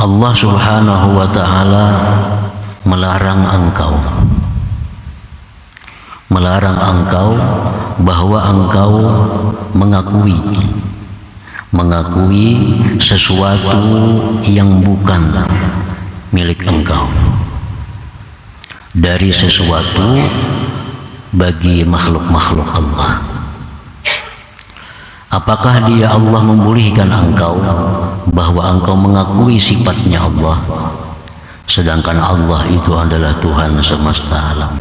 Allah Subhanahu wa ta'ala melarang engkau bahwa engkau mengakui sesuatu yang bukan milik engkau dari sesuatu bagi makhluk-makhluk Allah. Apakah dia Allah membolehkan engkau bahwa engkau mengakui sifatnya Allah, sedangkan Allah itu adalah Tuhan semesta alam?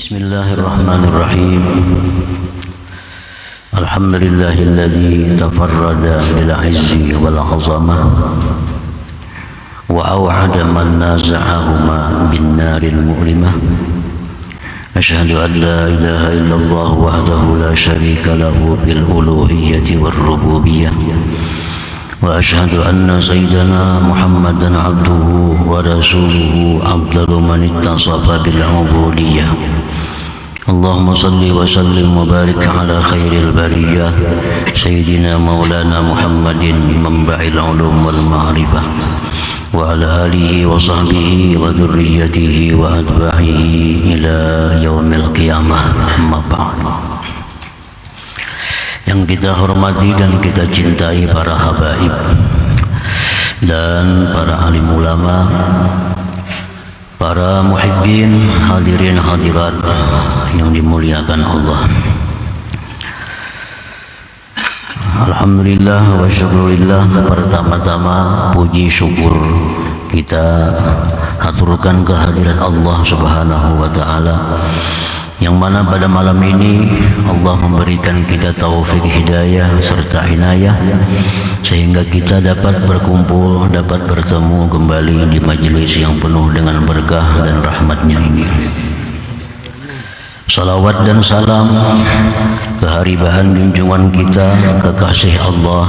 Bismillahirrahmanirrahim. Alhamdulillahilladzi tafarrada bil 'izzi wal 'azamah wa aw'ada man naza'ahuma bin naril mu'limah. Asyhadu an la ilaha illallah wahdahu la syarika lahu bil uluhiyyati war rububiyyah. Wa asyhadu anna sayyidana Muhammadan 'abduhu wa rasuluhu afdalu man ittasafa bil 'ubudiyyah. Allahumma salli wa sallim wa barik ala khairil bariyah sayyidina maulana Muhammadin manba'il ulum wal ma'rifah wa ala alihi wa sahbihi wa dhurriyyatihi wa atba'ihi ila yaumil qiyamah. Amma ba'd. Yang kita hormati dan kita cintai para habaib dan para alim ulama, para muhibbin, hadirin hadirat yang dimuliakan Allah. Alhamdulillah wa syukurillah. Pertama-tama puji syukur kita haturkan kehadiran Allah Subhanahu wa ta'ala, yang mana pada malam ini Allah memberikan kita taufik hidayah serta inayah sehingga kita dapat berkumpul, dapat bertemu kembali di majelis yang penuh dengan berkah dan rahmatnya ini. Salawat dan salam keharibahan junjungan kita, kekasih Allah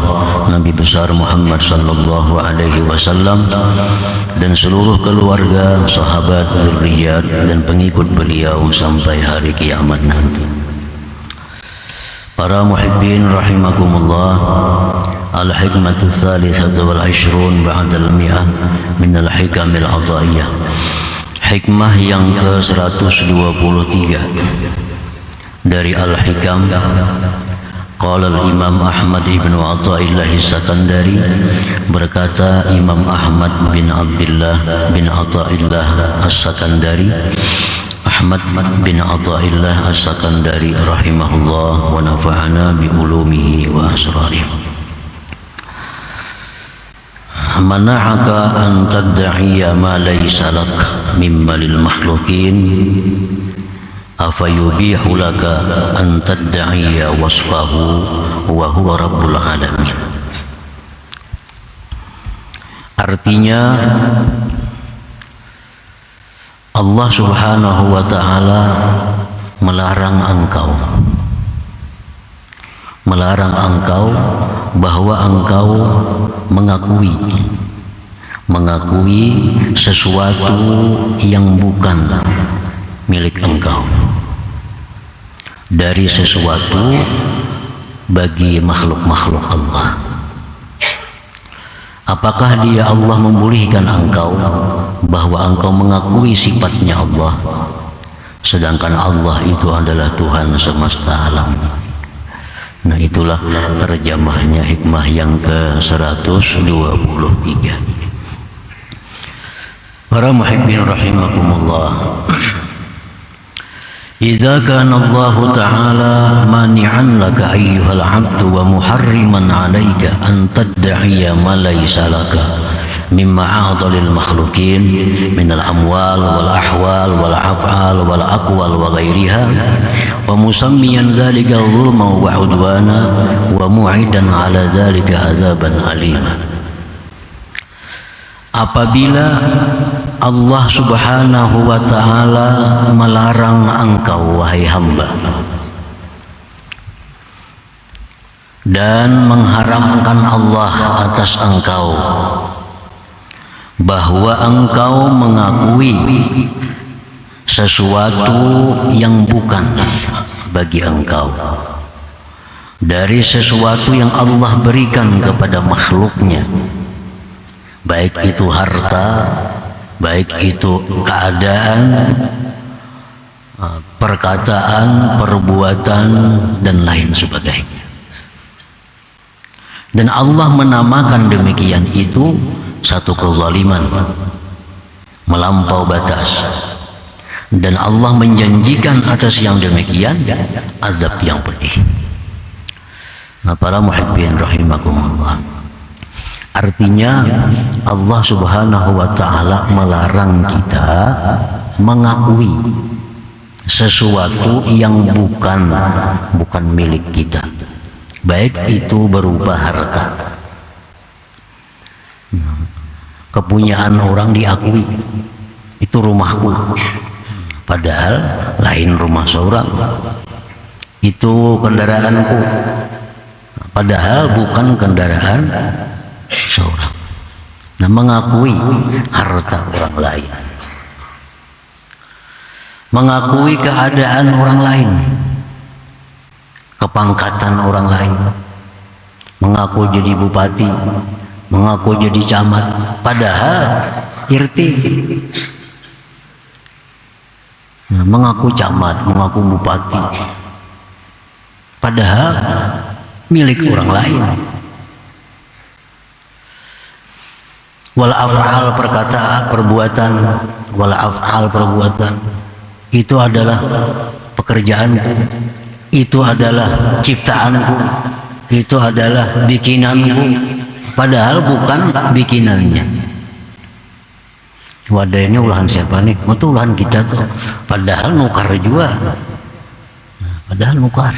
Nabi besar Muhammad sallallahu alaihi wasallam dan seluruh keluarga, sahabat, zurriyat dan pengikut beliau sampai hari kiamat nanti. Para muhibbin rahimakumullah, al-hikmatu tsalitsatu wal 'ishrun ba'dal mi'ah min al-hikamil 'ataiyah. Hikmah yang ke-123 dari Al-Hikam. Qala al-Imam Ahmad ibn Athaillah As-Sakandari, berkata Imam Ahmad bin Abdullah bin Athaillah As-Sakandari, Ahmad bin Athaillah As-Sakandari rahimahullah wa nafa'ana bi ulumihi wa asrarihi. Mana'aka an tadda'iya ma laysa lak mimma lil makhluqin afayubihu laka an tadda'iya wasfahu wa huwa rabbul alamin. Artinya, Allah Subhanahu wa ta'ala melarang engkau bahwa engkau mengakui sesuatu yang bukan milik engkau dari sesuatu bagi makhluk-makhluk Allah. Apakah dia Allah membolehkan engkau bahwa engkau mengakui sifatnya Allah, sedangkan Allah itu adalah Tuhan semesta alam? Nah, itulah terjemahnya hikmah yang ke-123. Para muhibbin rahimakumullah, idza kana Allah ta'ala mani'an laka ayyuhal 'abdu wa muharriman 'alaika an tadda'iya ma laysa laka mimma a'dalil makhluqin minal amwal wal ahwal wal af'al wal aqwal wa ghairiha wa musammiyan dzalika zulma wa udwana wa mu'idan 'ala dzalika azaban alima. Apabila Allah Subhanahu wa ta'ala melarang engkau, wahai hamba, dan mengharamkan Allah atas engkau bahwa engkau mengakui sesuatu yang bukan bagi engkau dari sesuatu yang Allah berikan kepada makhluknya, baik itu harta, baik itu keadaan, perkataan, perbuatan, dan lain sebagainya. Dan Allah menamakan demikian itu satu kezaliman, melampau batas. Dan Allah menjanjikan atas yang demikian azab yang pedih. Nah, para muhibbin rahimakumullah, artinya Allah subhanahu wa ta'ala melarang kita mengakui sesuatu yang bukan milik kita, baik itu berupa harta. Kepunyaan orang diakui, itu rumahku, padahal lain rumah seorang. Itu kendaraanku, padahal bukan kendaraan seorang. Nah, mengakui harta orang lain, mengakui keadaan orang lain, kepangkatan orang lain, mengaku jadi bupati, mengaku jadi camat, padahal irti. Nah, mengaku camat, mengaku bupati, padahal milik orang lain. Wal af'al, perkataan, perbuatan, wal af'al, perbuatan, itu adalah pekerjaanku, itu adalah ciptaanku, itu adalah bikinanku, padahal bukan bikinannya. Wadah ini ulahan siapa nih? Itu ulahan kita tuh, padahal nukar juga. Nah, padahal nukar,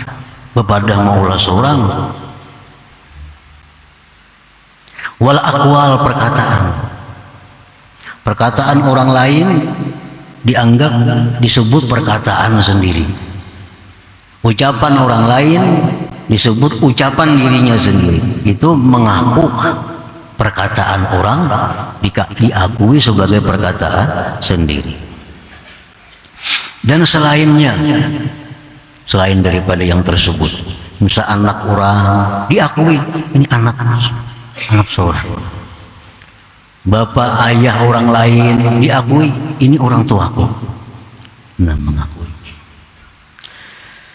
bepadah mau ulah seorang. Wal aqwal, perkataan orang lain dianggap disebut perkataan sendiri, ucapan orang lain disebut ucapan dirinya sendiri. Itu mengaku perkataan orang diakui sebagai perkataan sendiri. Dan selainnya, selain daripada yang tersebut, misal anak orang diakui ini anak seorang, bapak ayah orang lain diakui ini orang tuaku. Nah, mengakui.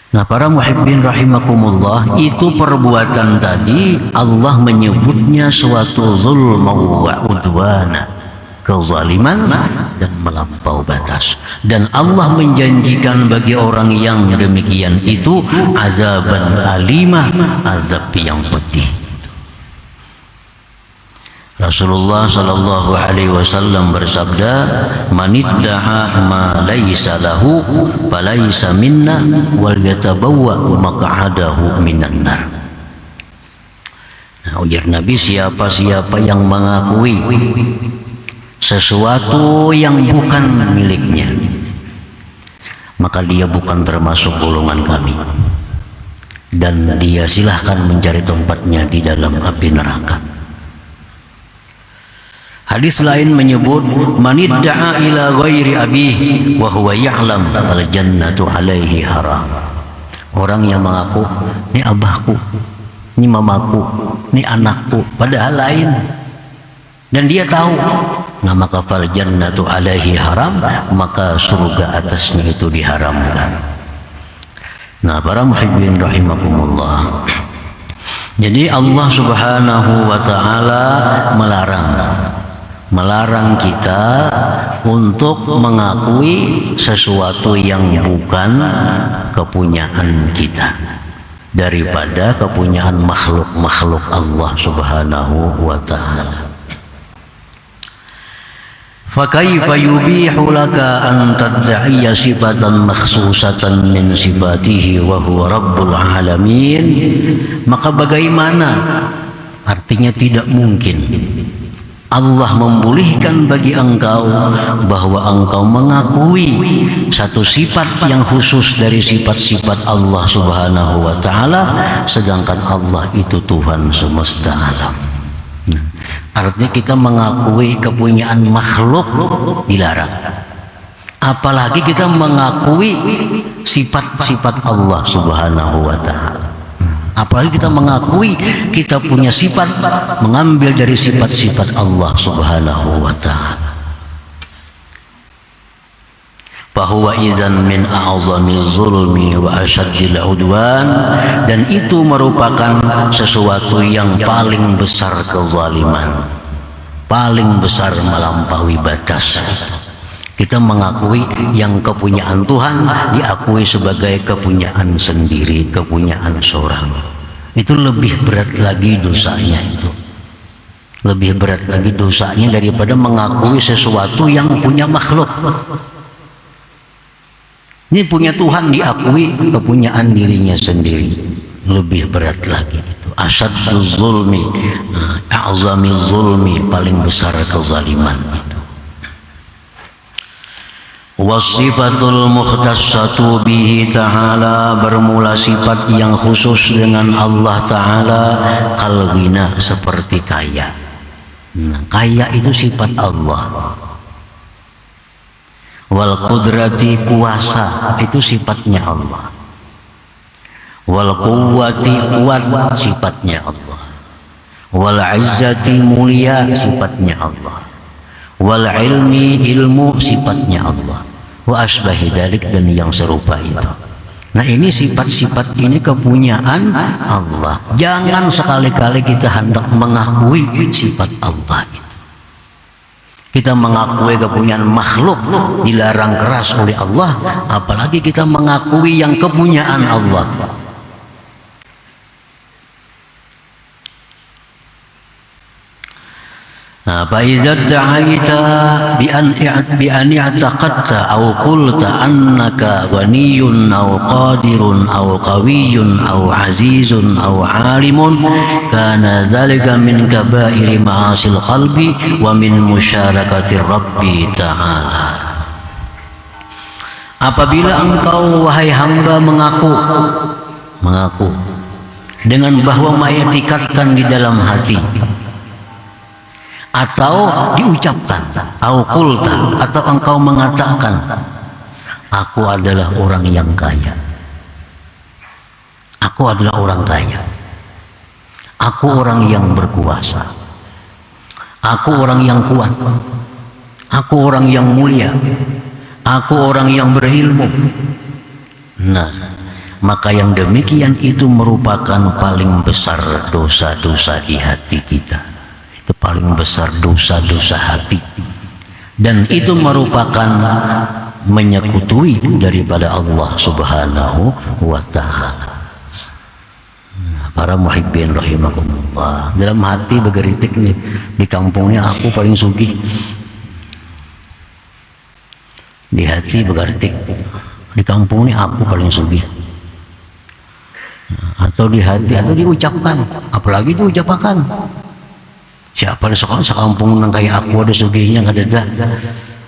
Nah, para muhibbin rahimakumullah, itu perbuatan tadi Allah menyebutnya suatu zulma wa udwana, kezaliman dan melampau batas. Dan Allah menjanjikan bagi orang yang demikian itu azaban alimah, azab yang pedih. Rasulullah sallallahu alaihi wasallam bersabda, "Man idda'a ma laysa lahu falaysa minna wal yatabawwa maq'adahu minan nar." Nah, ujar Nabi, siapa-siapa yang mengakui sesuatu yang bukan miliknya, maka dia bukan termasuk golongan kami, dan dia silahkan mencari tempatnya di dalam api neraka. Hadis lain menyebut, man idda'a ila ghairi abihi wa huwa ya'lam al jannatu alaihi haram. Orang yang mengaku ini abahku, ini mamaku, ini anakku, padahal lain, dan dia tahu, nah maka fal jannatu alaihi haram, maka surga atasnya itu diharamkan. Nah, para muhibbin rahimakumullah, jadi Allah subhanahu wa ta'ala melarang kita untuk mengakui sesuatu yang bukan kepunyaan kita daripada kepunyaan makhluk-makhluk Allah subhanahu wa ta'ala. Fakaifa yubihu laka an tadda'iya sifatan makhsusatan min sifatihi wa huwa rabbul alamin. Maka bagaimana, artinya tidak mungkin Allah membolehkan bagi engkau bahwa engkau mengakui satu sifat yang khusus dari sifat-sifat Allah Subhanahu wa taala, sedangkan Allah itu Tuhan semesta alam. Artinya kita mengakui kepunyaan makhluk dilarang. Apalagi kita mengakui sifat-sifat Allah Subhanahu wa taala. Apalagi kita mengakui kita punya sifat, mengambil dari sifat-sifat Allah Subhanahu wa ta'ala. Fahuwa idzan min a'zami zulmi wa asyaddil udwan, dan itu merupakan sesuatu yang paling besar kezaliman, paling besar melampaui batas. Kita mengakui yang kepunyaan Tuhan diakui sebagai kepunyaan sendiri, kepunyaan seorang. Itu lebih berat lagi dosanya itu. Lebih berat lagi dosanya daripada mengakui sesuatu yang punya makhluk. Ini punya Tuhan diakui kepunyaan dirinya sendiri. Lebih berat lagi itu. Asyaddu zulmi, a'zami zulmi, paling besar kezaliman itu. Wasifatul mukhtassatu bihi ta'ala, bermula sifat yang khusus dengan Allah Ta'ala. Al-ghina, seperti kaya. Kaya itu sifat Allah. Wal qudrati, kuasa, itu sifatnya Allah. Wal quwwati, kuat, sifatnya Allah. Wal izzati, mulia, sifatnya Allah. Wal ilmi, ilmu, sifatnya Allah. Wa asbahi dalik, dan yang serupa itu. Nah, ini sifat-sifat ini kepunyaan Allah. Jangan sekali-kali kita hendak mengakui sifat Allah itu. Kita mengakui kepunyaan makhluk dilarang keras oleh Allah, apalagi kita mengakui yang kepunyaan Allah. فإذا ادعيت بأن اعتقدت أو قلت أنك غني أو قادر أو قوي أو عزيز أو عالم كان ذلك من كبائر معاصي القلب ومن مشاركة الرب تعالى. Apabila engkau wahai hamba mengaku dengan bahwa mengiktikadkan di dalam hati, atau diucapkan, au qulta, atau engkau mengatakan, aku adalah orang yang kaya, aku adalah orang kaya, aku orang yang berkuasa, aku orang yang kuat, aku orang yang mulia, aku orang yang berilmu. Nah, maka yang demikian itu merupakan paling besar dosa-dosa di hati kita. Itu paling besar dosa-dosa hati, dan itu merupakan menyekutui daripada Allah Subhanahu wa ta'ala. Para muhibbin rahimakumullah, dalam hati bergeritik nih, di kampungnya aku paling sugih. Di hati bergeritik, di kampungnya aku paling sugih. Atau di hati, atau diucapkan, apalagi diucapkan. Siapa di sekampung nang kayak aku ada sugihnya, nggak ada.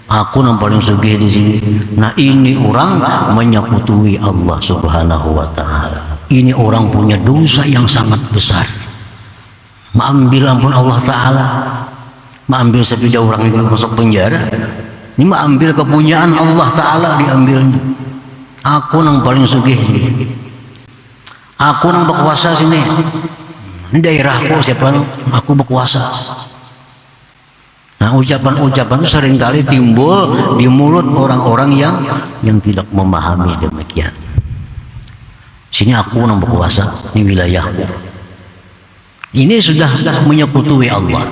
Aku nang paling sugih di sini. Nah, ini orang menyekutui Allah Subhanahu wa ta'ala. Ini orang punya dosa yang sangat besar. Mengambil ampun Allah Ta'ala, mengambil sepeda orang itu masuk penjara. Ini mengambil kepunyaan Allah Ta'ala, diambilnya. Aku nang paling sugih, aku nang berkuasa sini. Ini daerahku, siapa aku berkuasa. Nah, ucapan-ucapan itu seringkali timbul di mulut orang-orang yang tidak memahami demikian. Sini aku yang berkuasa, ini wilayahku. Ini sudah menyekutui Allah.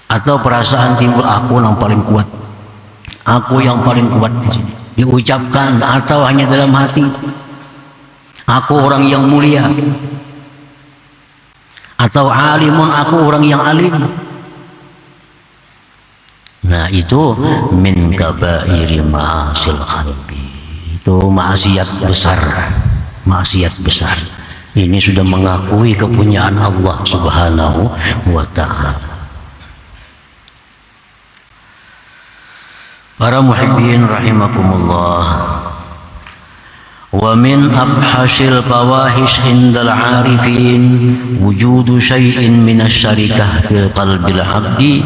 Atau perasaan timbul, aku yang paling kuat, aku yang paling kuat di sini. Diucapkan atau hanya dalam hati. Aku orang yang mulia, atau alimun, aku orang yang alim. Nah, itu min kabairi ma'asil qalbi, itu maksiat besar, maksiat besar. Ini sudah mengakui kepunyaan Allah Subhanahu wa ta'ala. Para muhibbin rahimakumullah, wa min abhasil fawahish indal arifin wujudu syai'in min asyarikah fil qalbil abdi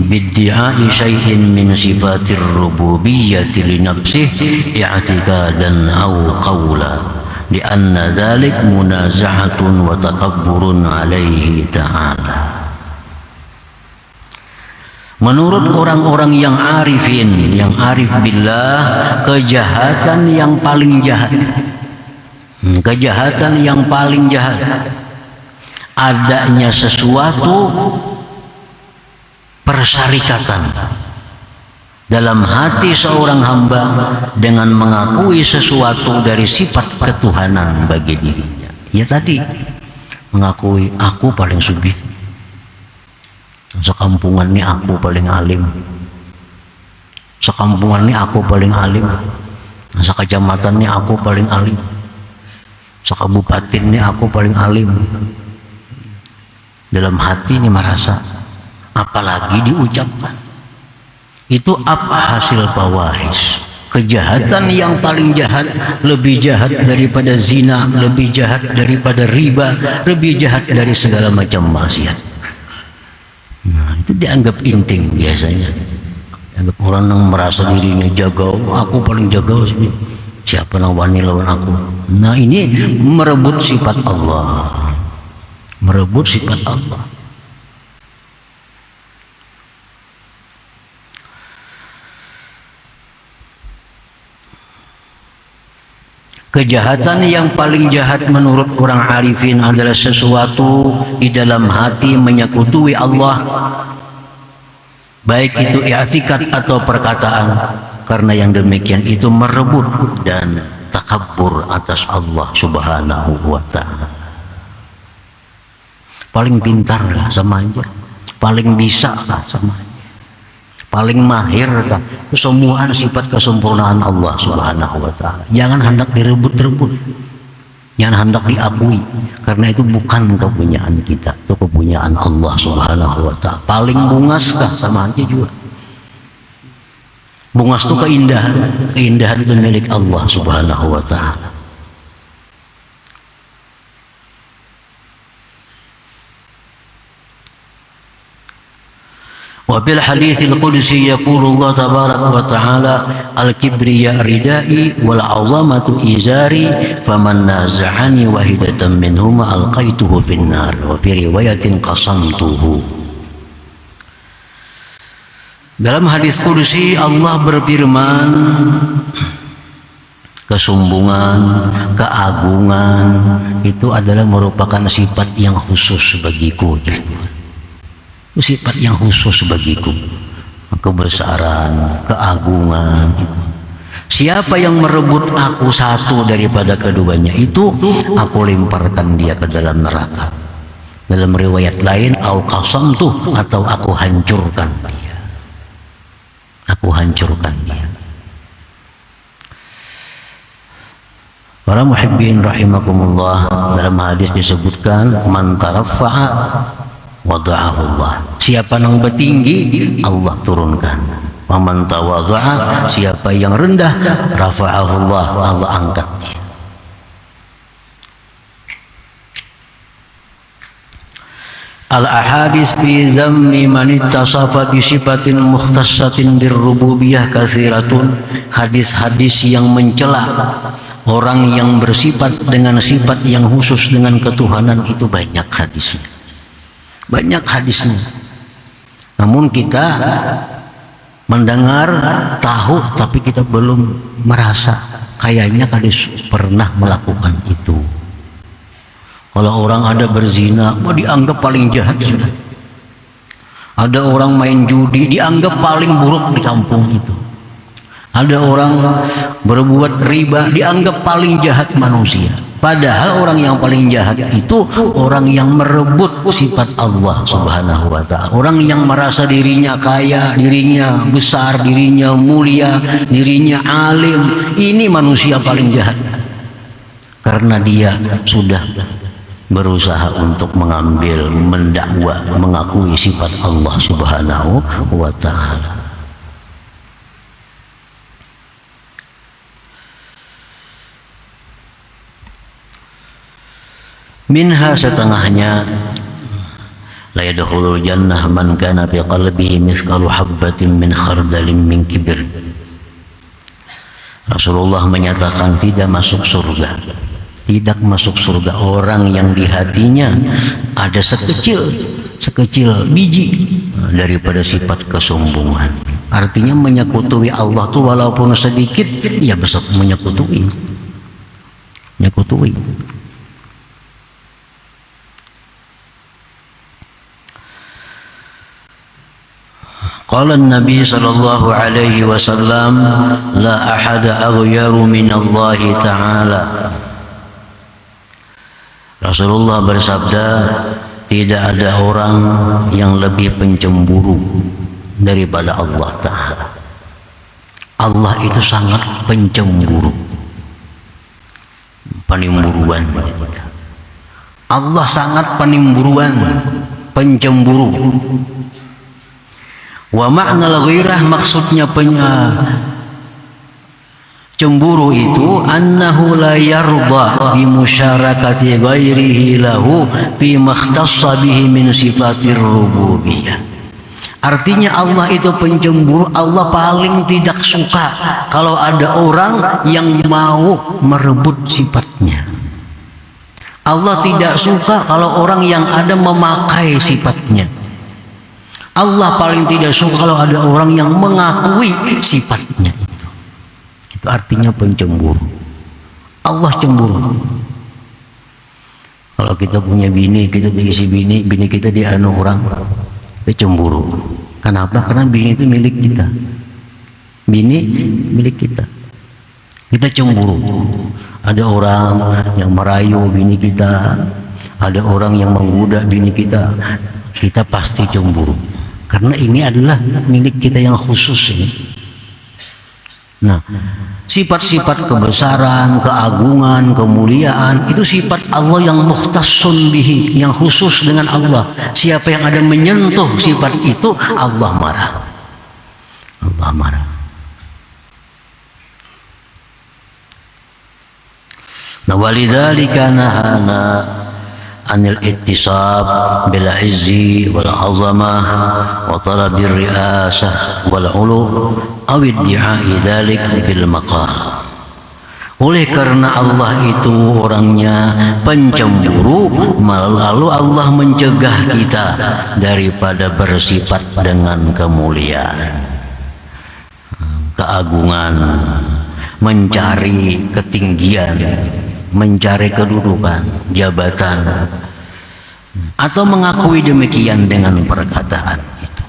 biddi'ai syai'in min sifatir rububiyyati li nafsihi i'tikadan aw qawla lianna dhalik munazahatun wa takabburun alaihi ta'ala. Menurut orang-orang yang arifin, yang arif billah, kejahatan yang paling jahat, kejahatan yang paling jahat, adanya sesuatu persyarikatan dalam hati seorang hamba dengan mengakui sesuatu dari sifat ketuhanan bagi dirinya. Ya tadi, mengakui aku paling sugih, sekampungan ini aku paling alim, sekampungan ini aku paling alim, sekecamatan ini aku paling alim, sekabupaten ini aku paling alim. Dalam hati ini merasa, apalagi diucapkan. Itu apa hasil fawahish? Kejahatan yang paling jahat, lebih jahat daripada zina, lebih jahat daripada riba, lebih jahat dari segala macam maksiat. Nah, itu dianggap inting biasanya. Dianggap orang yang merasa dirinya jago, aku paling jago sih. Siapa yang wani lawan aku? Nah, ini merebut sifat Allah. Merebut sifat Allah. Kejahatan yang paling jahat menurut orang arifin adalah sesuatu di dalam hati menyekutui Allah, baik itu i'tikad atau perkataan, karena yang demikian itu merebut dan takabur atas Allah Subhanahu wa ta'ala. Paling pintar lah sama aja, paling bisa lah sama aja, paling mahir kan, kesemuaan sifat kesempurnaan Allah Subhanahu wa ta'ala. Jangan hendak direbut-rebut, jangan hendak diakui, karena itu bukan kepunyaan kita, itu kepunyaan Allah Subhanahu wa ta'ala. Paling bungas kah, sama aja juga. Bungas itu keindahan, keindahan itu milik Allah Subhanahu wa ta'ala. Wabil haditsil qudsi yaqulu Allah tabaraka wa ta'ala al-kibriya ridai wal 'azamatu izari faman naza'ani wahidatan minhuma alqaituhu finnar wa fi riwayatin qasamtuhu. Dalam hadis qudsi Allah berfirman, kesombongan, keagungan itu adalah merupakan sifat yang khusus bagiku. Itu sifat yang khusus bagiku. Kebesaran, keagungan. Siapa yang merebut aku satu daripada keduanya, itu aku lemparkan dia ke dalam neraka. Dalam riwayat lain, au qasamtuh, atau aku hancurkan dia. Aku hancurkan dia. Para muhibbin rahimakumullah, dalam hadis disebutkan man taraffa'a wada'ahu Allah. Siapa yang bertinggi, Allah turunkan. Waman tawadha'a, siapa yang rendah, rafa'ahu Allah, Allah angkat dia. Al-ahadis fi zammi man ittasafa bi sifatin mukhtassatin birrububiyah katsiratun. Hadis-hadis yang mencela orang yang bersifat dengan sifat yang khusus dengan ketuhanan itu banyak hadisnya. Banyak hadisnya. Namun kita mendengar, tahu, tapi kita belum merasa kayaknya kadis pernah melakukan itu. Kalau orang ada berzina, dianggap paling jahat sudah. Ada orang main judi, dianggap paling buruk di kampung itu. Ada orang berbuat riba, dianggap paling jahat manusia. Padahal orang yang paling jahat itu orang yang merebut sifat Allah Subhanahu wa ta'ala. Orang yang merasa dirinya kaya, dirinya besar, dirinya mulia, dirinya alim. Ini manusia paling jahat. Karena dia sudah berusaha untuk mengambil, mendakwa, mengakui sifat Allah Subhanahu wa ta'ala. Minha setengahnya, la yadkhulul jannah man kana fi qalbihi mithqalu habbatin min khardalin min kibr. Rasulullah menyatakan tidak masuk surga, tidak masuk surga orang yang di hatinya ada sekecil biji daripada sifat kesombongan. Artinya menyekutui Allah tuh walaupun sedikit, ya besok menyekutui. Qala Nabi sallallahu alaihi wasallam, la ahada aghyaru min Allah ta'ala. Rasulullah bersabda, tidak ada orang yang lebih pencemburu daripada Allah Ta'ala. Allah itu sangat pencemburu, penimburuan. Allah sangat penimburuan, pencemburu. Wa ma'nal ghairah, maksudnya cemburu itu annahu la yarda bi musyarakati ghairihi lahu fi makhtassa bihi min sifatir rububiyah. Artinya Allah itu pencemburu, Allah paling tidak suka kalau ada orang yang mau merebut sifatnya. Allah tidak suka kalau orang yang ada memakai sifatnya. Allah paling tidak suka kalau ada orang yang mengakui sifatnya. Itu artinya pencemburu. Allah cemburu. Kalau kita punya bini, kita diisi bini kita dianu orang, kita cemburu. Kenapa? Karena bini itu milik kita. Bini milik kita. Kita cemburu. Ada orang yang merayu bini kita, ada orang yang menggoda bini kita, kita pasti cemburu. Karena ini adalah milik kita yang khusus ini. Nah, sifat-sifat kebesaran, keagungan, kemuliaan itu sifat Allah yang mukhtassun bihi, yang khusus dengan Allah. Siapa yang ada menyentuh sifat itu, Allah marah. Allah marah. Nah, walidzalika nahana anil ittisab bil izzi wal azamah wa talabir riasah wal ulu aw iddi'ai dzalik bil maqal. Oleh karena Allah itu orangnya pencemburu, lalu Allah mencegah kita daripada bersifat dengan kemuliaan, keagungan, mencari ketinggian, mencari kedudukan, jabatan, atau mengakui demikian dengan perkataan itu.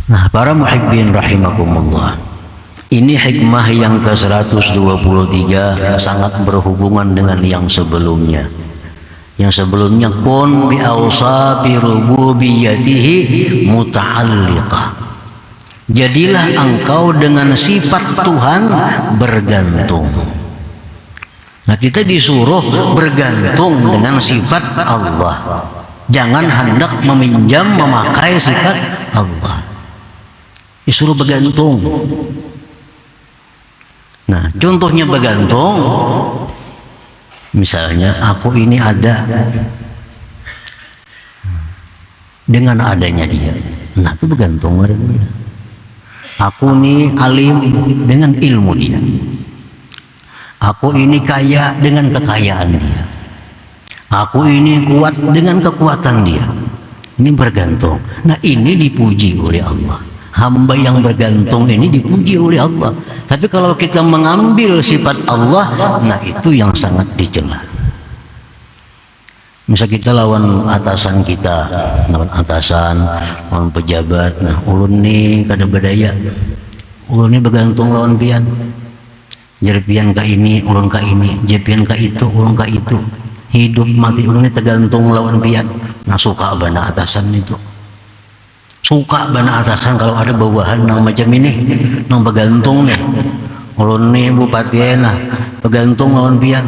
Nah, para muhibbin rahimakumullah, ini hikmah yang ke-123 sangat berhubungan dengan yang sebelumnya. Yang sebelumnya kun bi awsafi rububiyyatihi muta'alliqah. Jadilah engkau dengan sifat Tuhan bergantung. Nah, kita disuruh bergantung dengan sifat Allah. Jangan hendak meminjam, memakai sifat Allah. Disuruh bergantung. Nah, contohnya bergantung, misalnya aku ini ada dengan adanya dia. Nah, itu bergantung pada dia. Aku ini alim dengan ilmu dia. Aku ini kaya dengan kekayaan dia. Aku ini kuat dengan kekuatan dia. Ini bergantung. Nah, ini dipuji oleh Allah. Hamba yang bergantung ini dipuji oleh Allah. Tapi kalau kita mengambil sifat Allah, nah itu yang sangat dicela. Misal kita lawan atasan kita, lawan pejabat. Nah, ulun nih kada berdaya. Ulun nih bergantung lawan pian. Jerpian ka ini, ulun ka ini, jepian ka itu, ulun ka itu. Hidup mati ulun ini tergantung lawan pian. Nah, suka bana atasan itu. Suka bana atasan kalau ada bawahan nang macam ini, nang bergantung nih. Ulun nih bupati enak, bergantung lawan pian.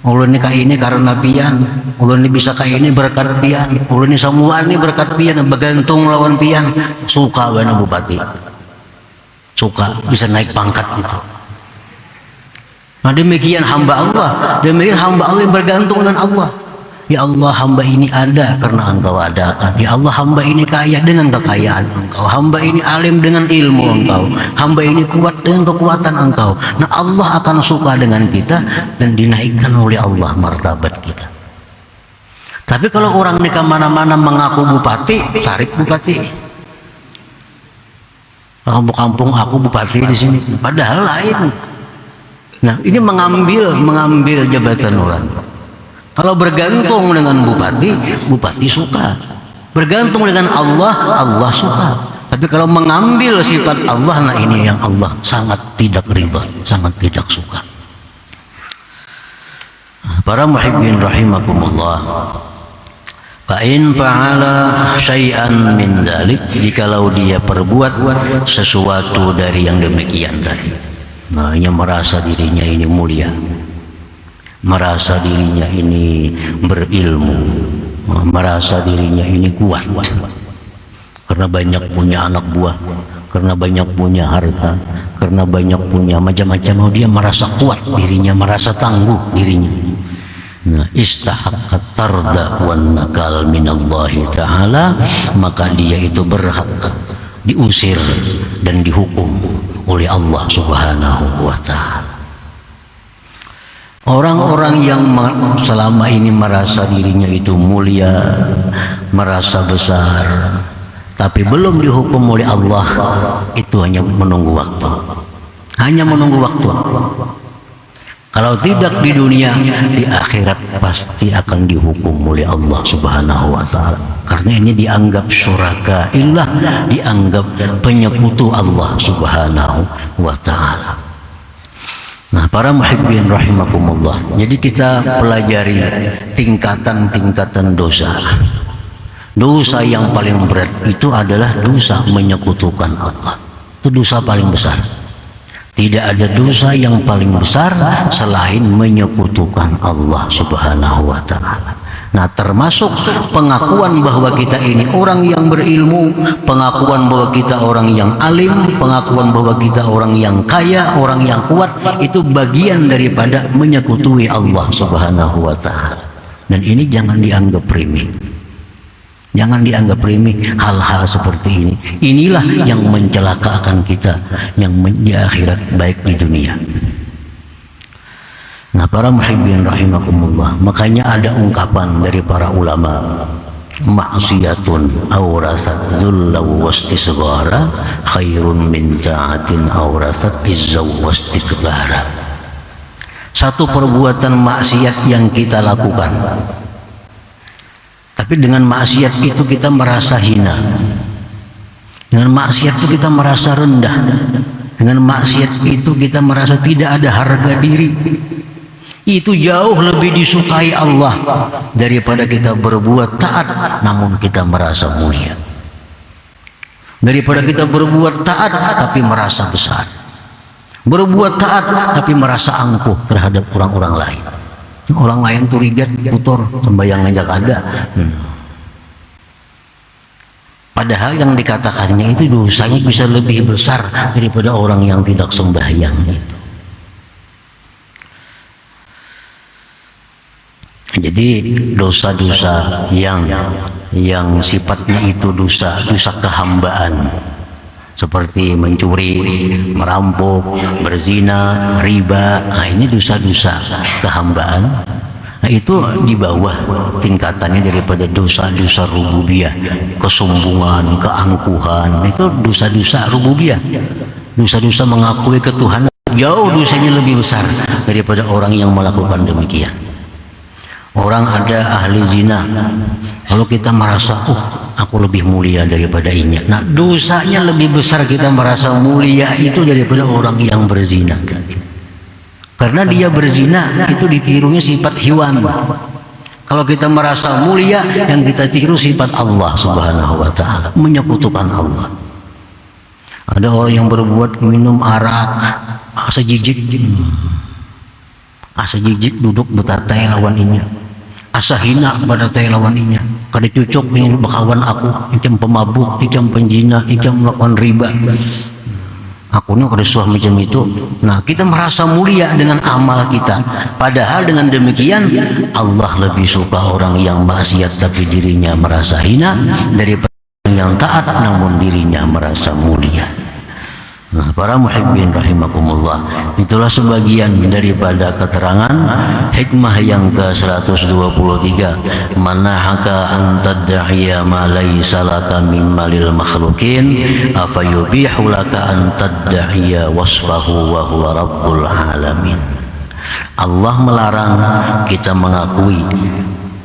Ulun ini kayak ini karena pian, ulun ini bisa kayak ini berkat pian, ulun ini semua ini berkat pian, bergantung lawan pian. Suka benar bupati, suka bisa naik pangkat gitu. Nah demikian hamba Allah, demikian hamba Allah yang bergantung dengan Allah. Ya Allah, hamba ini ada karena Engkau adakan. Ya Allah, hamba ini kaya dengan kekayaan Engkau. Hamba ini alim dengan ilmu Engkau. Hamba ini kuat dengan kekuatan Engkau. Nah Allah akan suka dengan kita dan dinaikkan oleh Allah martabat kita. Tapi kalau orang di kemana-mana mengaku bupati, cari bupati. Kampung-kampung aku bupati di sini, padahal lain. Nah ini mengambil jabatan orang. Kalau bergantung dengan bupati, bupati suka. Bergantung dengan Allah, Allah suka. Tapi kalau mengambil sifat Allah, nah ini yang Allah sangat tidak ridha, sangat tidak suka. Para muhibbin rahimakumullah. Fa in fa'ala syai'an min dzalik, jikalau dia perbuat sesuatu dari yang demikian tadi. Nah, ia merasa dirinya ini mulia, merasa dirinya ini berilmu, merasa dirinya ini kuat karena banyak punya anak buah, karena banyak punya harta, karena banyak punya macam-macam. Dia merasa kuat dirinya, merasa tangguh dirinya. Nah, istahaqqat tarda wan nakal minallahi ta'ala, maka dia itu berhak diusir dan dihukum oleh Allah Subhanahu wa ta'ala. Orang-orang yang selama ini merasa dirinya itu mulia, merasa besar, tapi belum dihukum oleh Allah, itu hanya menunggu waktu. Hanya menunggu waktu. Kalau tidak di dunia, di akhirat pasti akan dihukum oleh Allah Subhanahu wa ta'ala. Karena ini dianggap syuraka illah, dianggap penyekutu Allah Subhanahu wa ta'ala. Nah, para muhibbin rahimakumullah. Jadi kita pelajari tingkatan-tingkatan dosa. Dosa yang paling berat itu adalah dosa menyekutukan Allah. Itu dosa paling besar. Tidak ada dosa yang paling besar selain menyekutukan Allah Subhanahu wa ta'ala. Nah, termasuk pengakuan bahwa kita ini orang yang berilmu, pengakuan bahwa kita orang yang alim, pengakuan bahwa kita orang yang kaya, orang yang kuat, itu bagian daripada menyekutui Allah Subhanahu wa ta'ala. Dan ini jangan dianggap remeh. Jangan dianggap remeh hal-hal seperti ini. Inilah yang mencelakakan kita yang di akhirat baik di dunia. Nah, para muhibbin rahimakumullah, makanya ada ungkapan dari para ulama, maksiyatun awrasat dhulla wastisghara khairun min ta'atin awrasat izzaw wastikbara. Satu perbuatan maksiat yang kita lakukan, tapi dengan maksiat itu kita merasa hina, dengan maksiat itu kita merasa rendah, dengan maksiat itu kita merasa tidak ada harga diri. Itu jauh lebih disukai Allah daripada kita berbuat taat namun kita merasa mulia, daripada kita berbuat taat tapi merasa besar, berbuat taat tapi merasa angkuh terhadap orang-orang lain. Orang lain tuh rigat, kotor, sembahyang ngajak ada. Padahal yang dikatakannya itu dosanya bisa lebih besar daripada orang yang tidak sembahyang itu. Jadi dosa-dosa yang sifatnya itu dosa kehambaan, seperti mencuri, merampok, berzina, riba, nah ini dosa-dosa kehambaan. Nah itu di bawah tingkatannya daripada dosa-dosa rububiyah, kesombongan, keangkuhan, itu dosa-dosa rububiyah. Dosa-dosa mengakui ketuhanan jauh dosanya lebih besar daripada orang yang melakukan demikian. Orang ada ahli zina, kalau kita merasa, aku lebih mulia daripada ini. Nah, dosanya lebih besar kita merasa mulia itu daripada orang yang berzina. Karena dia berzina itu ditirunya sifat hewan. Kalau kita merasa mulia, yang kita tiru sifat Allah Subhanahu wa ta'ala, menyekutukan Allah. Ada orang yang berbuat minum arak sejijik, asa jijik duduk betatai lawan inya, asa hina pada tai lawan inya, kada cocok dengan bakawan aku, ikam pemabuk, ikam penjina, ikam melakukan riba, aku ini kada suah macam itu. Nah, kita merasa mulia dengan amal kita, padahal dengan demikian Allah lebih suka orang yang maksiat tapi dirinya merasa hina daripada yang taat namun dirinya merasa mulia. Nah, para muhibbin rahimakumullah, itulah sebagian daripada keterangan hikmah yang ke-123, manahaka an tad'iya ma laysa laka min malil makhluqin afa yubihu laka an tad'iya wasfahu wa huwa rabbul alamin. Allah melarang kita mengakui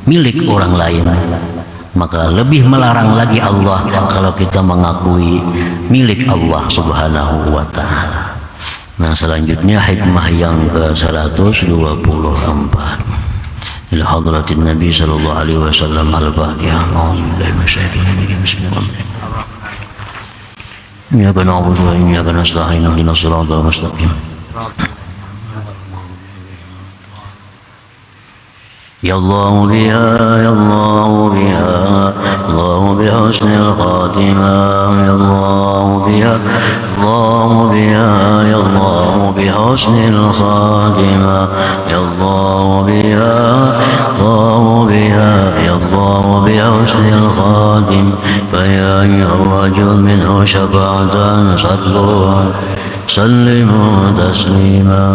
milik orang lain, maka lebih melarang lagi Allah kalau kita mengakui milik Allah subhanahu wa ta'ala. Nah, selanjutnya hikmah yang ke-124 ila hadratin Nabi sallallahu alaihi wasallam al-Fatihah. A'udzubillahi minasyaitonir rajim. Bismillahirrahmanirrahim. Iyyaka na'budu wa iyyaka nasta'in ihdinas siratal mustaqim. Ya Allah biha, ya Allah biha, Allah bihusnil khatimah. Ya Allah biha, Allah biha, ya Allah bihusnil khatimah. Ya Allah biha, Allah biha, ya Allah bihusnil khatimah. Fa ya ayyuhar rajul minhu syafa'atan sallu sallimu taslima.